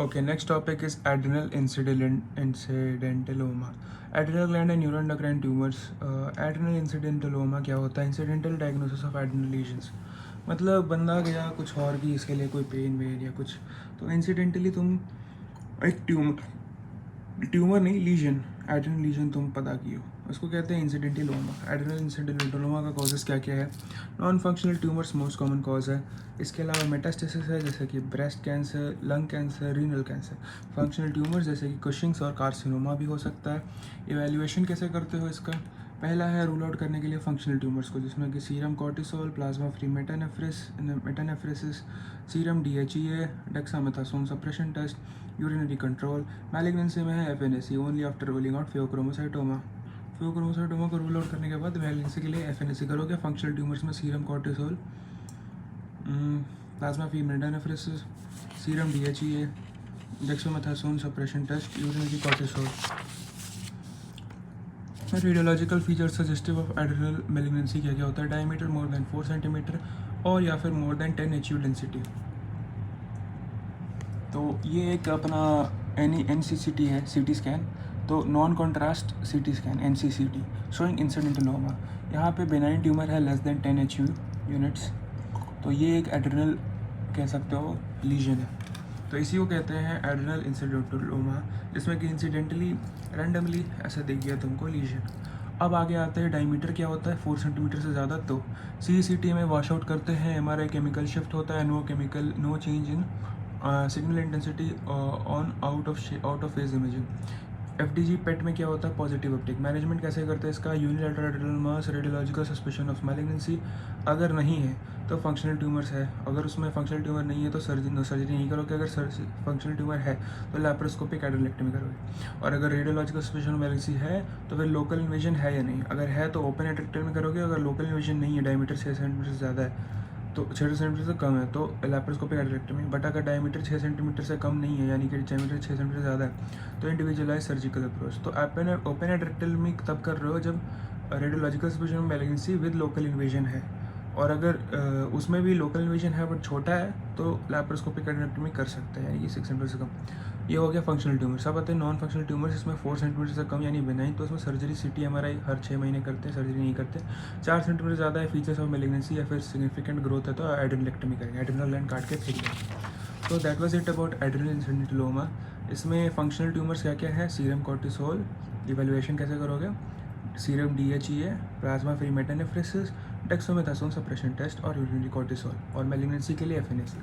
Okay, next topic is adrenal incidentaloma. Adrenal gland and neuroendocrine tumors. Adrenal incidentaloma क्या होता है? Incidental diagnosis of adrenal lesions. मतलब बंदा गया कुछ और भी इसके लिए कोई पेन वेन या कुछ, तो इंसिडेंटली तुम एक ट्यूमर नहीं, लीजन, एड्रेनल लीजन तुम पता की हो, उसको कहते हैं इंसिडेंटलोमा। एड्रेनल इंसिडेंटलोमा का कॉजेज़ क्या क्या है? Non functional tumours most common cause है। इसके अलावा मेटास्टेसिस है, जैसे कि breast cancer, lung cancer, renal cancer. Functional tumours जैसे कि कुशिंग्स और कार्सिनोमा भी हो सकता है। इवेल्युएशन कैसे करते हो इसका? पहला है रूल आउट करने के लिए फंक्शनल ट्यूमर्स को, जिसमें कि serum cortisol, plasma free metanephrines, serum DHEA, dexamethasone suppression test, urinary control. Malignancy में है FNAC only after ruling out pheochromocytoma. Pheochromocytoma को रूल आउट करने के बाद मैलिग्नेंसी के लिए FNAC करोगे। फंक्शनल ट्यूमर्स में serum cortisol, plasma free metanephrines, serum DHEA, dexamethasone suppression test, urinary cortisol. Radiological feature suggestive of adrenal malignancy क्या क्या होता है? डायमीटर मोर देन 4 सेंटीमीटर और या फिर मोर देन 10 HU डेंसिटी। तो ये एक अपना NCCT है, CT स्कैन, तो non contrast CT scan NCCT showing incidentaloma. यहाँ पे बेनाइन ट्यूमर है लेस देन 10 HU यूनिट्स, तो ये एक एड्रेनल कह सकते हो लीजन है। तो इसी को कहते हैं एड्रेनल इंसिडेंटलोमा, जिसमें कि इंसिडेंटली रैंडमली ऐसा दिख गया तुमको लीजन। अब आगे आते हैं डायमीटर क्या होता है? 4 सेंटीमीटर से ज़्यादा तो CCT में वॉश आउट करते हैं। MRI केमिकल शिफ्ट होता है, no change in signal intensity on out of phase imaging. FDG PET में क्या होता है? Positive Uptake. मैनेजमेंट कैसे करते हैं इसका? Unilateral adrenal mass, radiological suspicion of malignancy. अगर नहीं है तो फंक्शनल ट्यूमर्स है, अगर उसमें फंक्शनल ट्यूमर नहीं है तो सर्जरी नहीं करोगे। अगर फंक्शनल ट्यूमर है तो लैप्रोस्कोपिक एड्रेनेक्टमी करोगे। और अगर रेडियोलॉजिकल सस्पेशन ऑफ मैलिग्नेंसी है तो फिर लोकल इन्वेजन है या नहीं, अगर है तो ओपन एट्रेक्टमी करोगे। अगर लोकल इन्वेजन नहीं है, डायमीटर 6 सेंटीमीटर से ज़्यादा है, तो 6 सेंटीमीटर से कम है तो लैप्रोस्कोपिक एड्रेनेक्टमी। बट अगर डायमीटर 6 सेंटीमीटर से कम नहीं है, यानी कि डायमीटर 6 सेंटीमीटर से ज़्यादा है, तो इंडिविजुअलाइज सर्जिकल अप्रोच। तो ओपन एड्रेक्टमी तब कर रहे हो जब radiological suspicion of malignancy with local invasion है, और अगर उसमें भी लोकल इन्वेजन है बट छोटा है तो लैप्रोस्कोपिक एड्रेनेक्टमी कर सकते हैं, यानी कि 6 सेंटीमीटर से कम। ये हो गया फंक्शनल ट्यूमर। सब आते हैं नॉन फंक्शनल ट्यूमर्स, इसमें 4 सेंटीमीटर से कम यानी बेनाइन, तो उसमें सर्जरी CT MRI हर 6 महीने करते हैं, सर्जरी नहीं करते। 4 सेंटीमीटर ज़्यादा है, फीचर्स ऑफ मैलिग्नेंसी या फिर सिग्निफिकेंट ग्रोथ है तो एड्रेनेक्टमी करेंगे, एड्रेनल ग्लैंड काट के फेंक देंगे। तो that was it about adrenal incidentaloma. इसमें फंक्शनल ट्यूमर्स क्या क्या है? सीरम कॉर्टिसोल, इवेल्युएशन कैसे करोगे? Serum DHEA, plasma free metanephrines, dexamethasone suppression test और यूरिनरी कॉर्टिसोल, और मैलिग्नेंसी के लिए FNAC।